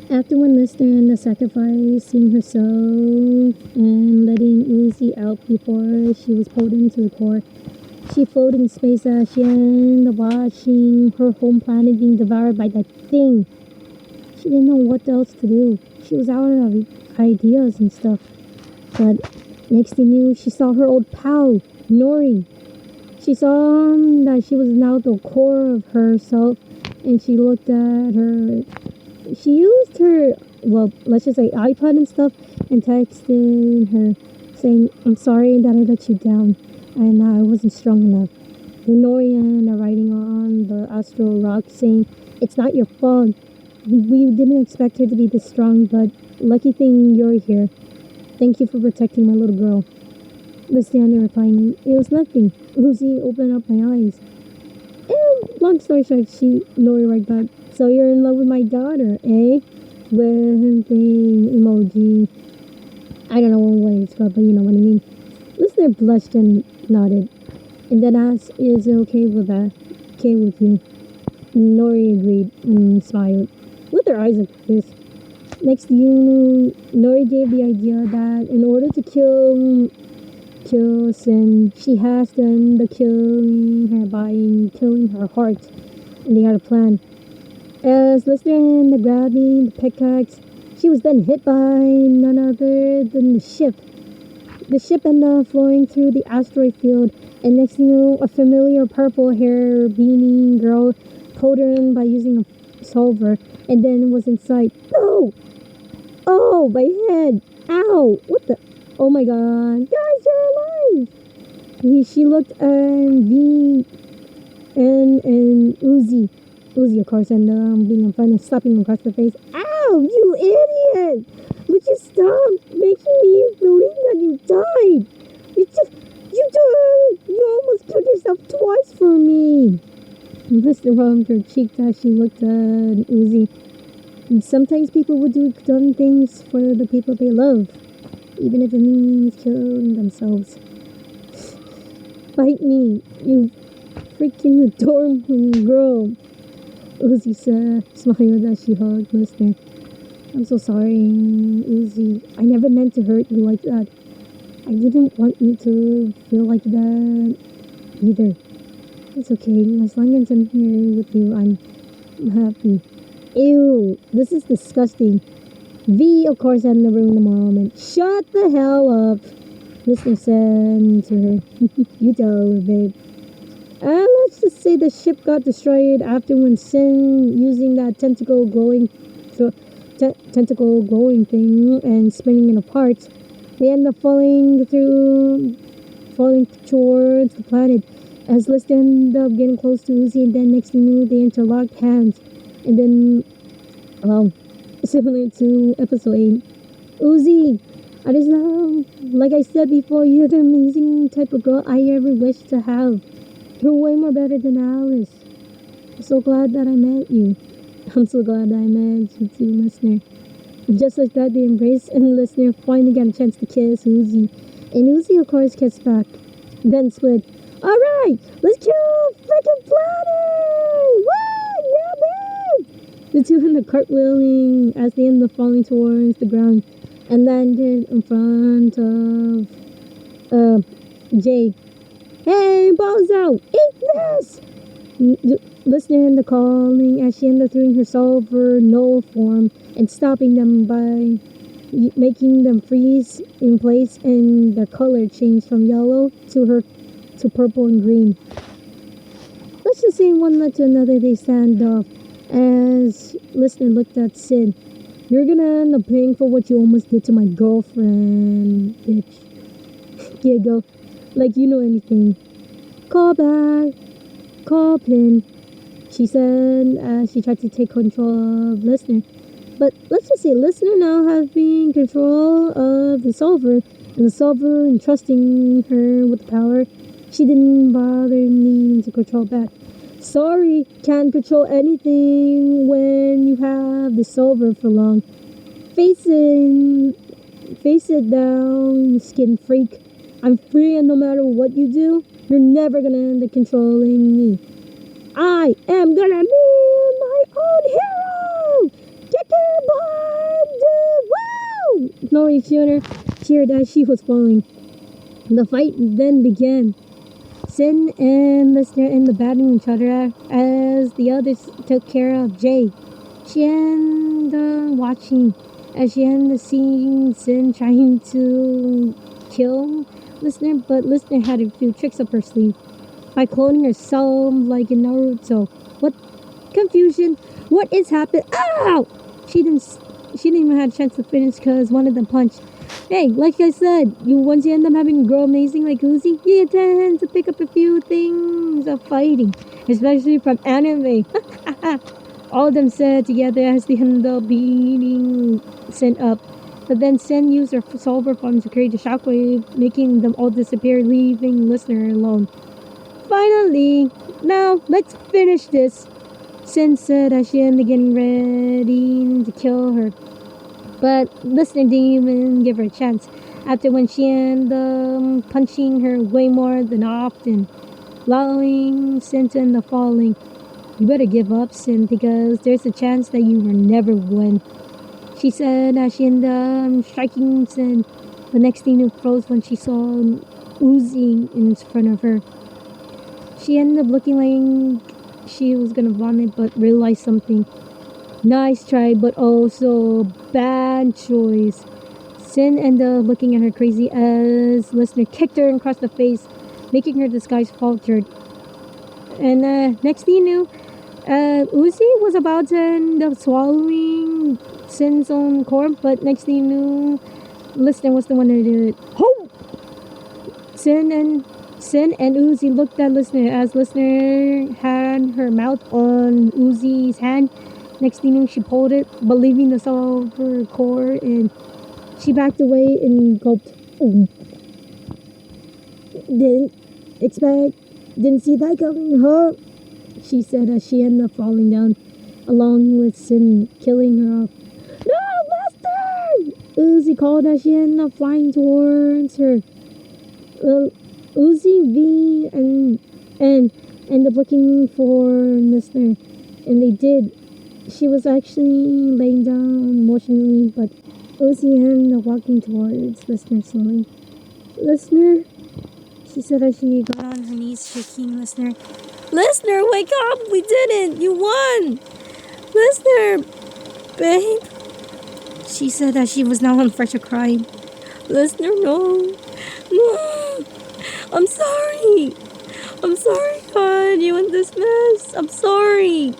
After one listener sacrificing herself and letting Uzi out before she was pulled into the core, she floated in space as she ended up watching her home planet being devoured by that thing. She didn't know what else to do. She was out of ideas and stuff. But next thing you knew, she saw her old pal, Nori. She saw that she was now the core of herself, and she looked at her. She used her, well, let's just say iPad and stuff, and texted her saying, "I'm sorry that I let you down, and I wasn't strong enough." Then Norian are writing on the astral rock saying, "It's not your fault. We didn't expect her to be this strong, but lucky thing you're here. Thank you for protecting my little girl." Luciana replying, "It was nothing." Lucy opened up my eyes. And long story short, she Nori right back. "So you're in love with my daughter, eh?" With the emoji. I don't know what it's called, but you know what I mean. Listener blushed and nodded, and then asked, "Is it okay with that? Okay with you?" Nori agreed and smiled, with her eyes like this. Next, you know, Nori gave the idea that in order to kill Sin, she has to end the killing her by killing her heart, and they had a plan. As listener grabbing the pickaxe, she was then hit by none other than the ship. The ship ended up flowing through the asteroid field, and next thing you know, a familiar purple hair beanie girl pulled her in by using a solver, and then was inside. No! Oh, my head! Ow! What the? Oh my god! Guys, you're alive! She looked and being and Uzi, of course, and being in front and slapping him across the face. Ow! You idiot! Would you stop making me believe that you died? You died! You almost killed yourself twice for me. Mr. rubbed her cheek as she looked at Uzi. And sometimes people would do dumb things for the people they love, even if it means killing themselves. Bite me, you freaking adorable girl. Uzi smiled as she hugged Listener. "I'm so sorry, Uzi. I never meant to hurt you like that. I didn't want you to feel like that either. It's okay. As long as I'm here with you, I'm happy." Ew, this is disgusting. V, of course, had in the room in the moment. "Shut the hell up," Listener said to her. "You tell her, babe." Let's just say the ship got destroyed after when Sin using that tentacle glowing thing and spinning it apart. They end up falling towards the planet. As Lister ended up getting close to Uzi, and then next thing you knew, they interlocked hands. And then, well, similar to episode 8, "Uzi, I just like I said before, you're the amazing type of girl I ever wish to have. You're way more better than Alice. I'm so glad that I met you." "I'm so glad that I met you too, Listener." And just like that, they embraced, and Listener finally got a chance to kiss Uzi. And Uzi, of course, kissed back. Then split. "Alright, let's kill freaking planet! Woo! Yeah, babe!" The two end up cartwheeling as they end up falling towards the ground and landed in front of Jay. "Hey, balls out! Eat this!" Listener ended up calling as she ended up throwing herself her null form and stopping them by making them freeze in place, and their color changed from yellow to purple and green. Let's just say one led to another, they stand off as Listener looked at Sid. "You're gonna end up paying for what you almost did to my girlfriend, bitch." Giggle. "Like you know anything." "Call back. Call pin," she said as she tried to take control of Listener. But let's just say Listener now has been in control of the solver, and the solver entrusting her with the power. She didn't bother needing to control back. "Sorry, can't control anything when you have the solver for long. Face it, face it down, skin freak. I'm free, and no matter what you do, you're never gonna end up controlling me. I am gonna be my own hero! Get there, boy!" snoring cheered as she was falling. The fight then began. Sin and Listener in the battling each other as the others took care of Jay. She ended watching as she ended seeing Sin trying to kill Listener, but Listener had a few tricks up her sleeve by cloning herself like in Naruto. What confusion! What is happening? Ow! She didn't even have a chance to finish because one of them punched. Hey, like I said, once you end up having a girl amazing like Uzi, you tend to pick up a few things of fighting, especially from anime. All of them said together as they ended up beating Sen up. But then Sen used her solver form to create a shockwave, making them all disappear, leaving Listener alone. Finally, now let's finish this, Sen said as she ended getting ready to kill her. But Listener didn't even give her a chance after when she ended up punching her way more than often, allowing Sin to end up falling. You better give up, Sin, because there's a chance that you will never win, she said as she ended up striking Sin. The next thing you froze when she saw oozing in front of her. She ended up looking like she was gonna vomit, but realized something. Nice try, but also bad choice. Sin ended up looking at her crazy as Listener kicked her across the face, making her disguise faltered. And next thing you knew, Uzi was about to end up swallowing Sin's own corpse, but next thing you knew, Listener was the one that did it. Ho! Sin and Uzi looked at Listener as Listener had her mouth on Uzi's hand. Next thing you knew, she pulled it, believing the silver core, and she backed away and gulped. Didn't see that coming, huh? She said as she ended up falling down, along with Sin killing her off. No, Lester! Uzi called as she ended up flying towards her. Uzi, V, and ended up looking for Listener, and they did. She was actually laying down emotionally, but Uzi ended up walking towards Listener slowly. Listener, she said as she got on her knees, shaking Listener. Listener, wake up! We did it! You won! Listener, babe, she said as she was now on fresh crying. Listener, no. I'm sorry, God, you in this mess. I'm sorry.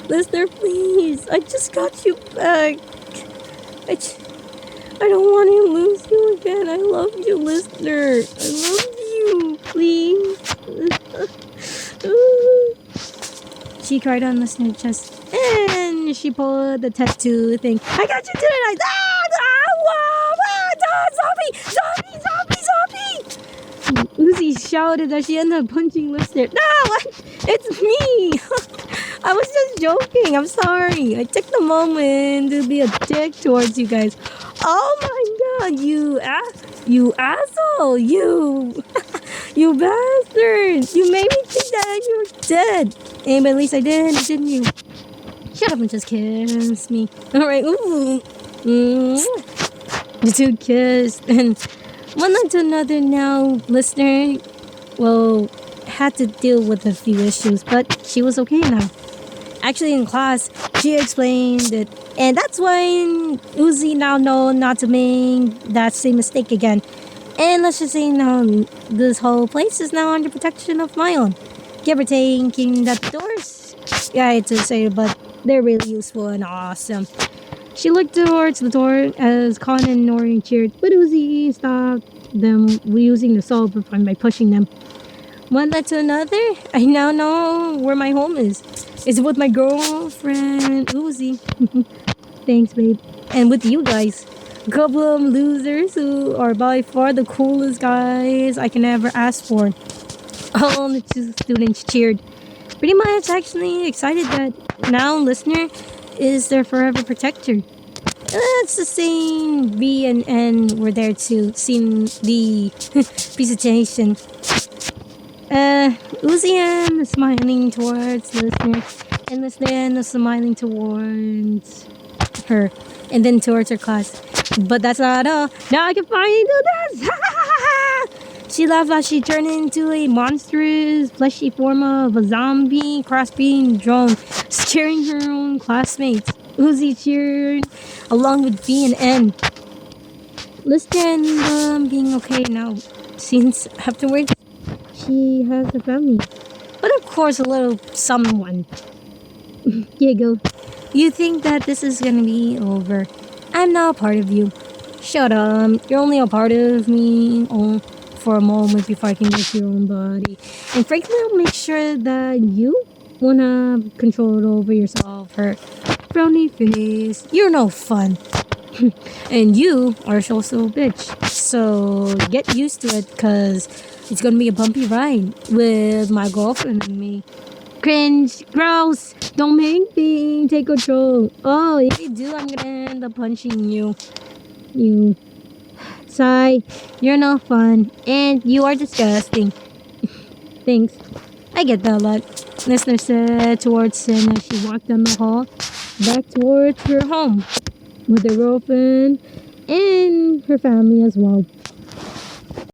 Listener, please, I just got you back. I don't want to lose you again. I love you, Listener. I love you, please. She cried on Listener's chest, and she pulled the tattoo thing. I got you tonight. Zombie! Uzi shouted as she ended up punching Listener. No, it's me. I was just joking. I'm sorry. I took the moment to be a dick towards you guys. Oh my god, you asshole, you bastard. You made me think that you were dead. Hey, but at least I didn't you? Shut up and just kiss me. Alright, ooh. The two kissed, and one after another now, Listener, had to deal with a few issues, but she was okay now. Actually, in class, she explained it, and that's when Uzi now know not to make that same mistake again. And let's just say now, this whole place is now under protection of my own. Give or taking that doors. Yeah, I hate to say it, but they're really useful and awesome. She looked towards the door as Con and Nori cheered, but Uzi stopped them using the solver form by pushing them. One led to another. I now know where my home is. It's with my girlfriend, Uzi. Thanks, babe. And with you guys. A couple of losers who are by far the coolest guys I can ever ask for. All the two students cheered. Pretty much actually excited that now Listener is their forever protector. It's the same V and N were there too, seeing the presentation. Uzi is smiling towards Listener, and Listener is smiling towards her, and then towards her class. But that's not all. Now I can finally do this. She laughed as she turned into a monstrous, fleshy form of a zombie crossbreeding drone, scaring her own classmates. Uzi cheered along with B and N. Listen, being okay now, since afterwards she has a family. But of course, a little someone. Giggle. You think that this is gonna be over. I'm now a part of you. Shut up. You're only a part of me for a moment before I can get your own body. And frankly, I'll make sure that you won't have control over yourself. Her frowny face. You're no fun. And you are also a bitch. So get used to it, because it's gonna be a bumpy ride with my girlfriend and me. Cringe. Gross. Don't make me take control. Oh, if you do, I'm gonna end up punching you. You. Sigh. You're no fun. And you are disgusting. Thanks. I get that a lot. Listener said towards Sin as she walked down the hall back towards her home with her girlfriend and her family as well.